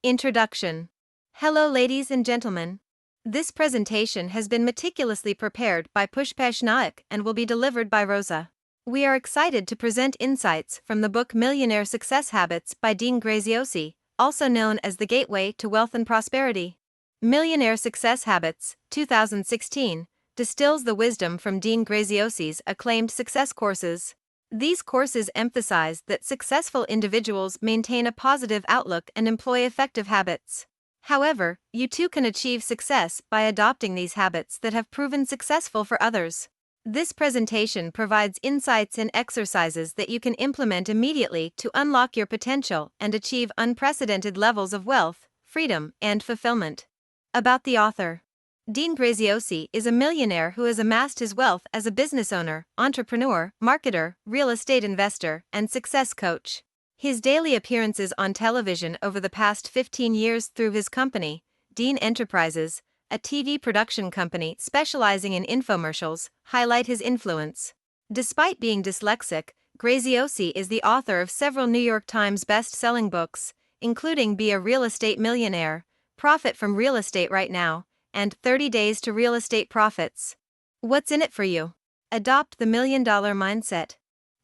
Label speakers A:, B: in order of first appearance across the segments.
A: Introduction. Hello, ladies and gentlemen. This presentation has been meticulously prepared by Pushpesh Naik and will be delivered by Rosa. We are excited to present insights from the book Millionaire Success Habits by Dean Graziosi, also known as The Gateway to Wealth and Prosperity. Millionaire Success Habits, 2016, distills the wisdom from Dean Graziosi's acclaimed success courses. These courses emphasize that successful individuals maintain a positive outlook and employ effective habits. However, you too can achieve success by adopting these habits that have proven successful for others. This presentation provides insights and exercises that you can implement immediately to unlock your potential and achieve unprecedented levels of wealth, freedom, and fulfillment. About the author. Dean Graziosi is a millionaire who has amassed his wealth as a business owner, entrepreneur, marketer, real estate investor, and success coach. His daily appearances on television over the past 15 years through his company, Dean Enterprises, a TV production company specializing in infomercials, highlight his influence. Despite being dyslexic, Graziosi is the author of several New York Times best-selling books, including Be a Real Estate Millionaire, Profit from Real Estate Right Now, and 30 Days to Real Estate Profits. What's in it for you? Adopt the $1 Million Mindset.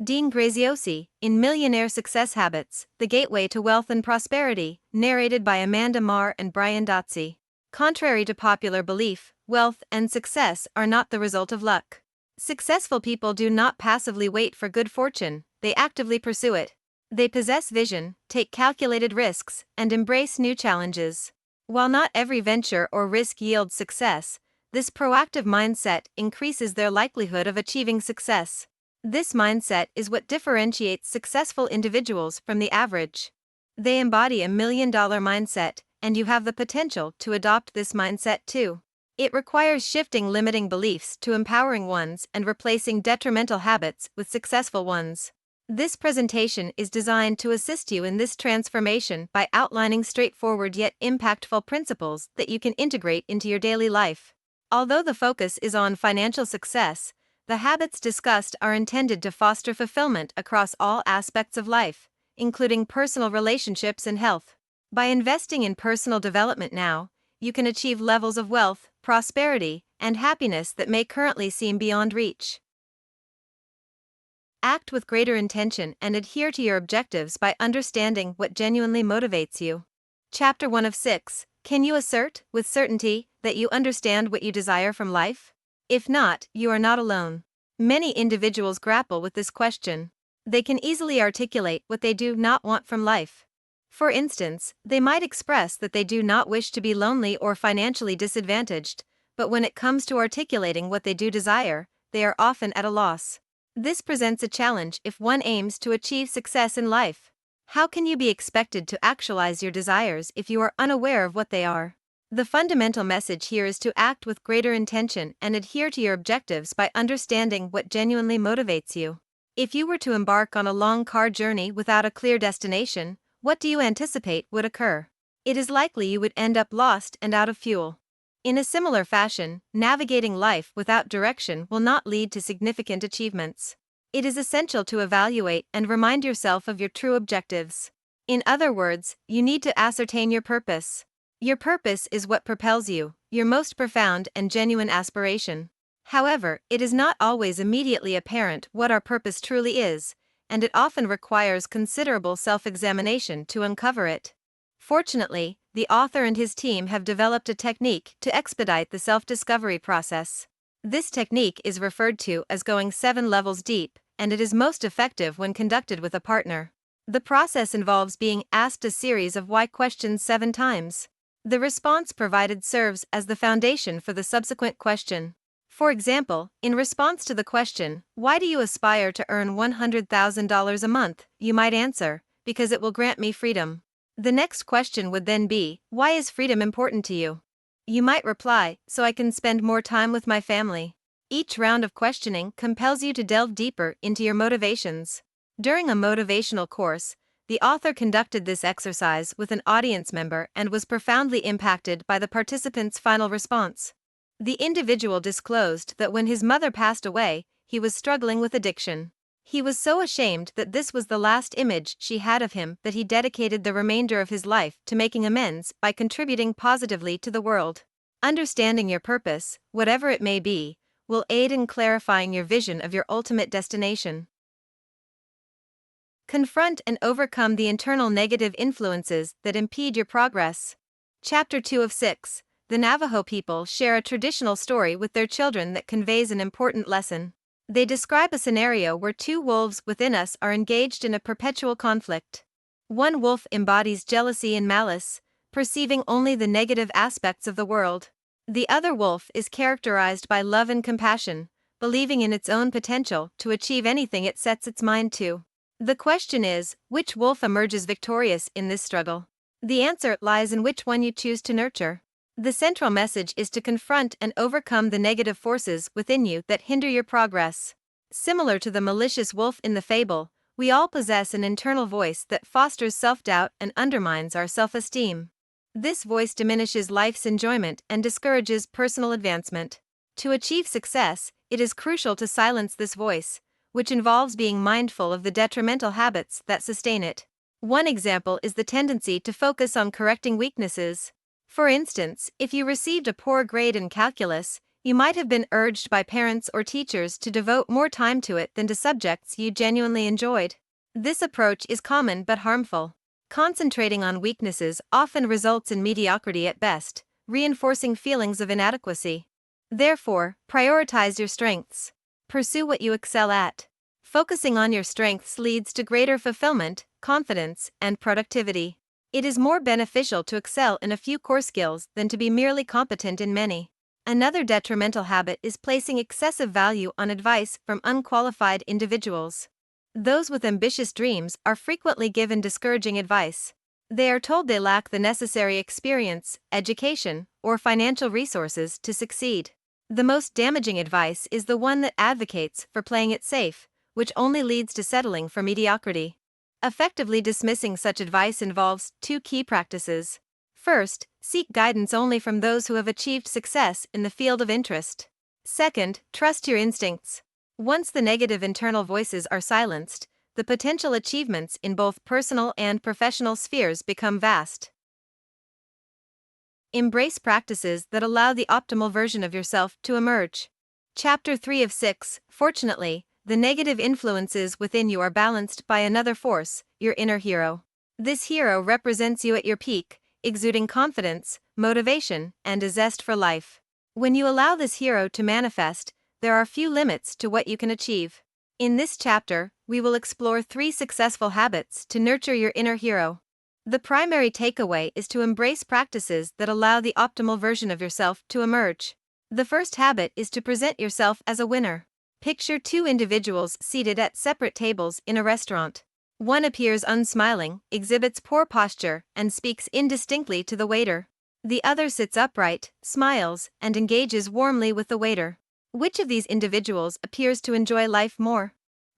A: Dean Graziosi, in Millionaire Success Habits, The Gateway to Wealth and Prosperity, narrated by Amanda Marr and Brian Dotze. Contrary to popular belief, wealth and success are not the result of luck. Successful people do not passively wait for good fortune, they actively pursue it. They possess vision, take calculated risks, and embrace new challenges. While not every venture or risk yields success, this proactive mindset increases their likelihood of achieving success. This mindset is what differentiates successful individuals from the average. They embody a $1 million mindset, and you have the potential to adopt this mindset too. It requires shifting limiting beliefs to empowering ones and replacing detrimental habits with successful ones. This presentation is designed to assist you in this transformation by outlining straightforward yet impactful principles that you can integrate into your daily life. Although the focus is on financial success, the habits discussed are intended to foster fulfillment across all aspects of life, including personal relationships and health. By investing in personal development now, you can achieve levels of wealth, prosperity, and happiness that may currently seem beyond reach. Act with greater intention and adhere to your objectives by understanding what genuinely motivates you. Chapter 1 of 6. Can you assert, with certainty, that you understand what you desire from life? If not, you are not alone. Many individuals grapple with this question. They can easily articulate what they do not want from life. For instance, they might express that they do not wish to be lonely or financially disadvantaged, but when it comes to articulating what they do desire, they are often at a loss. This presents a challenge if one aims to achieve success in life. How can you be expected to actualize your desires if you are unaware of what they are? The fundamental message here is to act with greater intention and adhere to your objectives by understanding what genuinely motivates you. If you were to embark on a long car journey without a clear destination, what do you anticipate would occur? It is likely you would end up lost and out of fuel. In a similar fashion, navigating life without direction will not lead to significant achievements. It is essential to evaluate and remind yourself of your true objectives. In other words, you need to ascertain your purpose. Your purpose is what propels you, your most profound and genuine aspiration. However, it is not always immediately apparent what our purpose truly is, and it often requires considerable self-examination to uncover it. Fortunately, the author and his team have developed a technique to expedite the self-discovery process. This technique is referred to as going 7 levels deep, and it is most effective when conducted with a partner. The process involves being asked a series of why questions 7 times. The response provided serves as the foundation for the subsequent question. For example, in response to the question, "Why do you aspire to earn $100,000 a month?" you might answer, "Because it will grant me freedom." The next question would then be, "Why is freedom important to you?" You might reply, "So I can spend more time with my family." Each round of questioning compels you to delve deeper into your motivations. During a motivational course, the author conducted this exercise with an audience member and was profoundly impacted by the participants' final response. The individual disclosed that when his mother passed away, he was struggling with addiction. He was so ashamed that this was the last image she had of him that he dedicated the remainder of his life to making amends by contributing positively to the world. Understanding your purpose, whatever it may be, will aid in clarifying your vision of your ultimate destination. Confront and overcome the internal negative influences that impede your progress. Chapter 2 of 6. The Navajo people share a traditional story with their children that conveys an important lesson. They describe a scenario where two wolves within us are engaged in a perpetual conflict. One wolf embodies jealousy and malice, perceiving only the negative aspects of the world. The other wolf is characterized by love and compassion, believing in its own potential to achieve anything it sets its mind to. The question is, which wolf emerges victorious in this struggle? The answer lies in which one you choose to nurture. The central message is to confront and overcome the negative forces within you that hinder your progress. Similar to the malicious wolf in the fable, we all possess an internal voice that fosters self-doubt and undermines our self-esteem. This voice diminishes life's enjoyment and discourages personal advancement. To achieve success, it is crucial to silence this voice, which involves being mindful of the detrimental habits that sustain it. One example is the tendency to focus on correcting weaknesses. For instance, if you received a poor grade in calculus, you might have been urged by parents or teachers to devote more time to it than to subjects you genuinely enjoyed. This approach is common but harmful. Concentrating on weaknesses often results in mediocrity at best, reinforcing feelings of inadequacy. Therefore, prioritize your strengths. Pursue what you excel at. Focusing on your strengths leads to greater fulfillment, confidence, and productivity. It is more beneficial to excel in a few core skills than to be merely competent in many. Another detrimental habit is placing excessive value on advice from unqualified individuals. Those with ambitious dreams are frequently given discouraging advice. They are told they lack the necessary experience, education, or financial resources to succeed. The most damaging advice is the one that advocates for playing it safe, which only leads to settling for mediocrity. Effectively dismissing such advice involves two key practices. First, seek guidance only from those who have achieved success in the field of interest. Second, trust your instincts. Once the negative internal voices are silenced, the potential achievements in both personal and professional spheres become vast. Embrace practices that allow the optimal version of yourself to emerge. Chapter 3 of 6. Fortunately, the negative influences within you are balanced by another force, your inner hero. This hero represents you at your peak, exuding confidence, motivation, and a zest for life. When you allow this hero to manifest, there are few limits to what you can achieve. In this chapter, we will explore 3 successful habits to nurture your inner hero. The primary takeaway is to embrace practices that allow the optimal version of yourself to emerge. The first habit is to present yourself as a winner. Picture 2 individuals seated at separate tables in a restaurant. One appears unsmiling, exhibits poor posture, and speaks indistinctly to the waiter. The other sits upright, smiles, and engages warmly with the waiter. Which of these individuals appears to enjoy life more?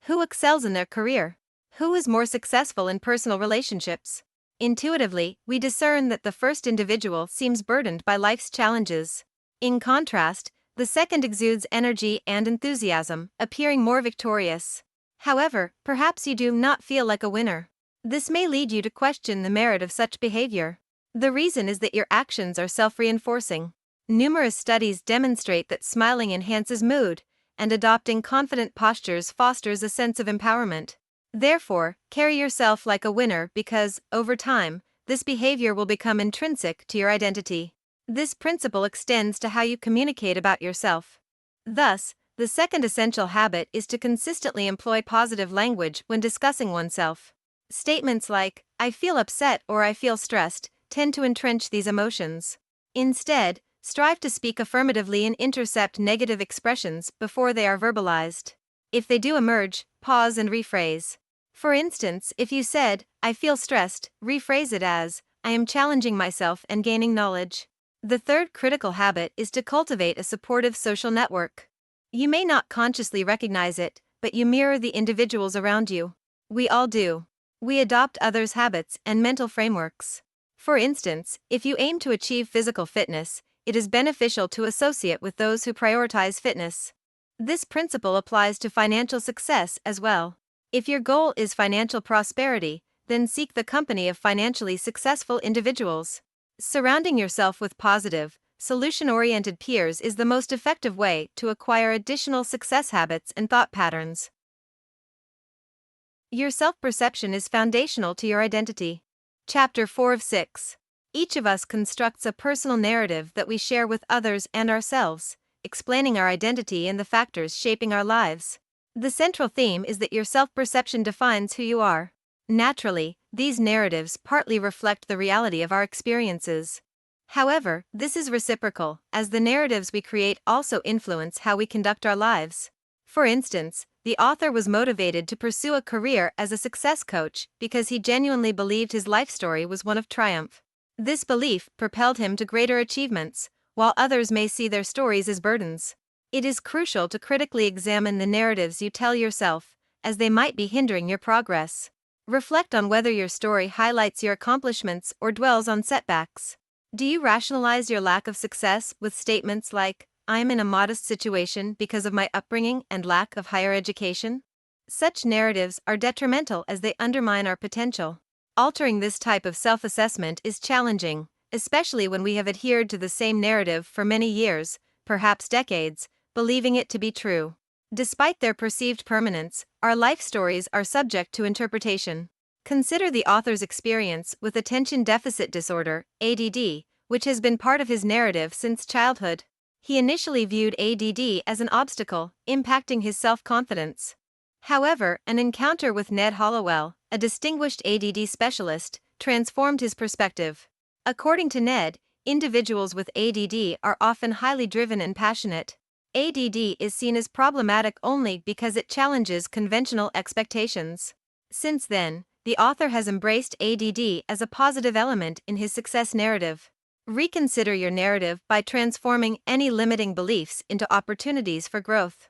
A: Who excels in their career? Who is more successful in personal relationships? Intuitively, we discern that the first individual seems burdened by life's challenges. In contrast, the second exudes energy and enthusiasm, appearing more victorious. However, perhaps you do not feel like a winner. This may lead you to question the merit of such behavior. The reason is that your actions are self-reinforcing. Numerous studies demonstrate that smiling enhances mood, and adopting confident postures fosters a sense of empowerment. Therefore, carry yourself like a winner because, over time, this behavior will become intrinsic to your identity. This principle extends to how you communicate about yourself. Thus, the second essential habit is to consistently employ positive language when discussing oneself. Statements like, "I feel upset" or "I feel stressed," tend to entrench these emotions. Instead, strive to speak affirmatively and intercept negative expressions before they are verbalized. If they do emerge, pause and rephrase. For instance, if you said, "I feel stressed," rephrase it as, "I am challenging myself and gaining knowledge." The third critical habit is to cultivate a supportive social network. You may not consciously recognize it, but you mirror the individuals around you. We all do. We adopt others' habits and mental frameworks. For instance, if you aim to achieve physical fitness, it is beneficial to associate with those who prioritize fitness. This principle applies to financial success as well. If your goal is financial prosperity, then seek the company of financially successful individuals. Surrounding yourself with positive, solution-oriented peers is the most effective way to acquire additional success habits and thought patterns. Your self-perception is foundational to your identity. Chapter 4 of 6. Each of us constructs a personal narrative that we share with others and ourselves, explaining our identity and the factors shaping our lives. The central theme is that your self-perception defines who you are. Naturally, these narratives partly reflect the reality of our experiences. However, this is reciprocal, as the narratives we create also influence how we conduct our lives. For instance, the author was motivated to pursue a career as a success coach because he genuinely believed his life story was one of triumph. This belief propelled him to greater achievements, while others may see their stories as burdens. It is crucial to critically examine the narratives you tell yourself, as they might be hindering your progress. Reflect on whether your story highlights your accomplishments or dwells on setbacks. Do you rationalize your lack of success with statements like, "I am in a modest situation because of my upbringing and lack of higher education"? Such narratives are detrimental as they undermine our potential. Altering this type of self-assessment is challenging, especially when we have adhered to the same narrative for many years, perhaps decades, believing it to be true. Despite their perceived permanence, our life stories are subject to interpretation. Consider the author's experience with attention deficit disorder, ADD, which has been part of his narrative since childhood. He initially viewed ADD as an obstacle, impacting his self-confidence. However, an encounter with Ned Hollowell, a distinguished ADD specialist, transformed his perspective. According to Ned, individuals with ADD are often highly driven and passionate. ADD is seen as problematic only because it challenges conventional expectations. Since then, the author has embraced ADD as a positive element in his success narrative. Reconsider your narrative by transforming any limiting beliefs into opportunities for growth.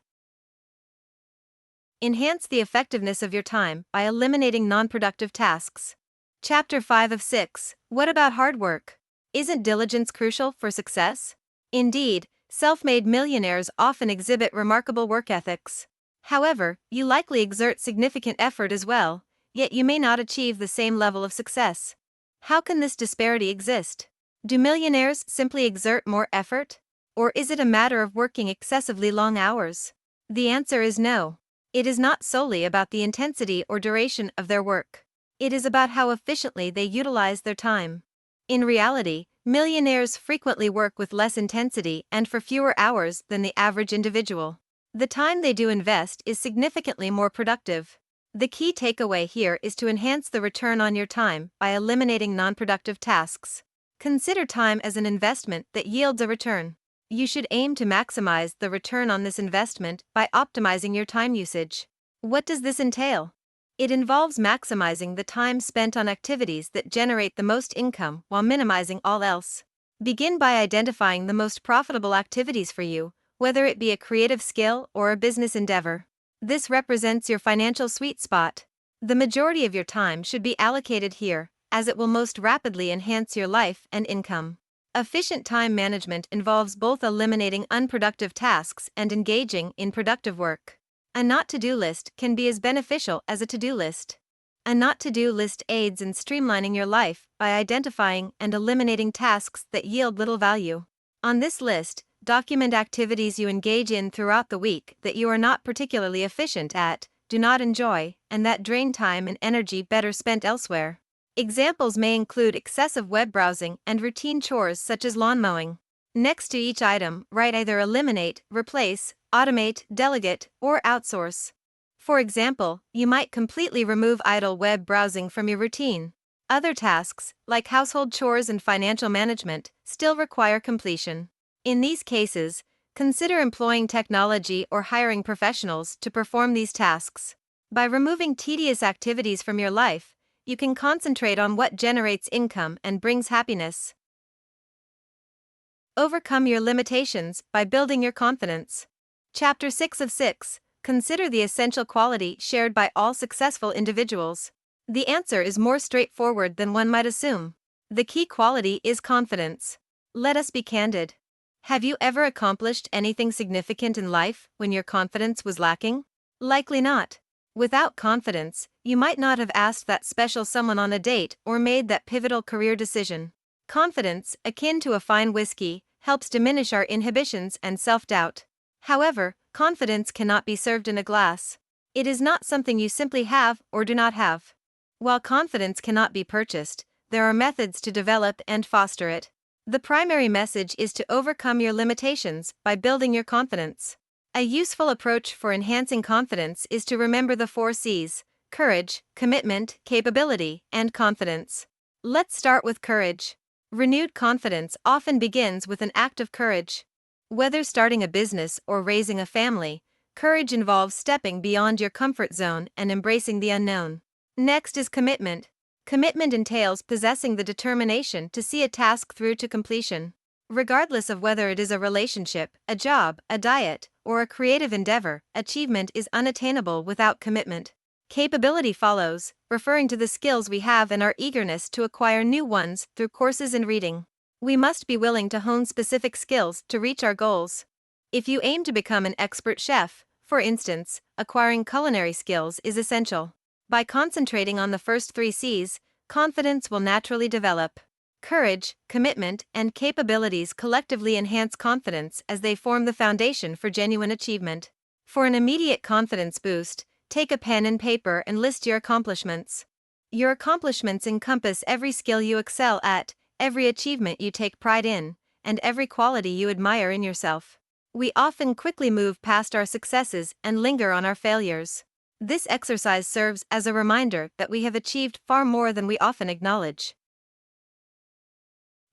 A: Enhance the effectiveness of your time by eliminating non-productive tasks. Chapter 5 of 6. What about hard work? Isn't diligence crucial for success? Indeed, self-made millionaires often exhibit remarkable work ethics. However, you likely exert significant effort as well, yet you may not achieve the same level of success. How can this disparity exist? Do millionaires simply exert more effort? Or is it a matter of working excessively long hours? The answer is no. It is not solely about the intensity or duration of their work. It is about how efficiently they utilize their time. In reality, millionaires frequently work with less intensity and for fewer hours than the average individual. The time they do invest is significantly more productive. The key takeaway here is to enhance the return on your time by eliminating non-productive tasks. Consider time as an investment that yields a return. You should aim to maximize the return on this investment by optimizing your time usage. What does this entail? It involves maximizing the time spent on activities that generate the most income while minimizing all else. Begin by identifying the most profitable activities for you, whether it be a creative skill or a business endeavor. This represents your financial sweet spot. The majority of your time should be allocated here, as it will most rapidly enhance your life and income. Efficient time management involves both eliminating unproductive tasks and engaging in productive work. A not-to-do list can be as beneficial as a to-do list. A not-to-do list aids in streamlining your life by identifying and eliminating tasks that yield little value. On this list, document activities you engage in throughout the week that you are not particularly efficient at, do not enjoy, and that drain time and energy better spent elsewhere. Examples may include excessive web browsing and routine chores such as lawn mowing. Next to each item, write either eliminate, replace, automate, delegate, or outsource. For example, you might completely remove idle web browsing from your routine. Other tasks, like household chores and financial management, still require completion. In these cases, consider employing technology or hiring professionals to perform these tasks. By removing tedious activities from your life, you can concentrate on what generates income and brings happiness. Overcome your limitations by building your confidence. Chapter 6 of 6. Consider the essential quality shared by all successful individuals. The answer is more straightforward than one might assume. The key quality is confidence. Let us be candid. Have you ever accomplished anything significant in life when your confidence was lacking? Likely not. Without confidence, you might not have asked that special someone on a date or made that pivotal career decision. Confidence, akin to a fine whiskey, helps diminish our inhibitions and self-doubt. However, confidence cannot be served in a glass. It is not something you simply have or do not have. While confidence cannot be purchased, there are methods to develop and foster it. The primary message is to overcome your limitations by building your confidence. A useful approach for enhancing confidence is to remember the 4 C's: courage, commitment, capability, and confidence. Let's start with courage. Renewed confidence often begins with an act of courage. Whether starting a business or raising a family, courage involves stepping beyond your comfort zone and embracing the unknown. Next is commitment. Commitment entails possessing the determination to see a task through to completion. Regardless of whether it is a relationship, a job, a diet, or a creative endeavor, achievement is unattainable without commitment. Capability follows, referring to the skills we have and our eagerness to acquire new ones through courses and reading. We must be willing to hone specific skills to reach our goals. If you aim to become an expert chef, for instance, acquiring culinary skills is essential. By concentrating on the first 3 C's, confidence will naturally develop. Courage, commitment, and capabilities collectively enhance confidence as they form the foundation for genuine achievement. For an immediate confidence boost, take a pen and paper and list your accomplishments. Your accomplishments encompass every skill you excel at, every achievement you take pride in, and every quality you admire in yourself. We often quickly move past our successes and linger on our failures. This exercise serves as a reminder that we have achieved far more than we often acknowledge.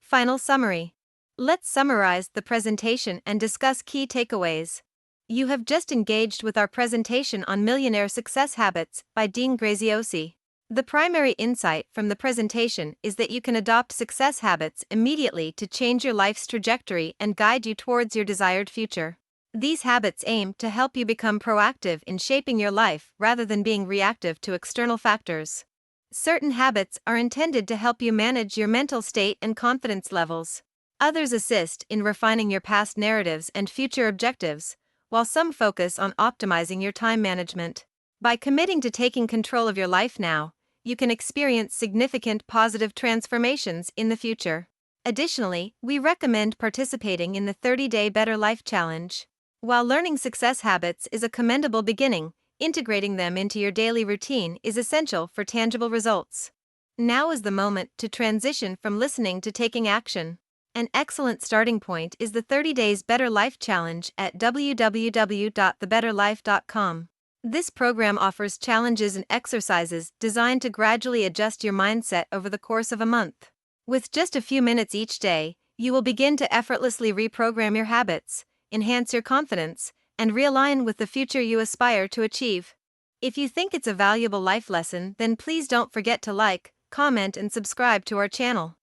A: Final summary. Let's summarize the presentation and discuss key takeaways. You have just engaged with our presentation on Millionaire Success Habits by Dean Graziosi. The primary insight from the presentation is that you can adopt success habits immediately to change your life's trajectory and guide you towards your desired future. These habits aim to help you become proactive in shaping your life rather than being reactive to external factors. Certain habits are intended to help you manage your mental state and confidence levels. Others assist in refining your past narratives and future objectives, while some focus on optimizing your time management. By committing to taking control of your life now, you can experience significant positive transformations in the future. Additionally, we recommend participating in the 30-Day Better Life Challenge. While learning success habits is a commendable beginning, integrating them into your daily routine is essential for tangible results. Now is the moment to transition from listening to taking action. An excellent starting point is the 30 Days Better Life Challenge at www.thebetterlife.com. This program offers challenges and exercises designed to gradually adjust your mindset over the course of a month. With just a few minutes each day, you will begin to effortlessly reprogram your habits, enhance your confidence, and realign with the future you aspire to achieve. If you think it's a valuable life lesson, then please don't forget to like, comment, and subscribe to our channel.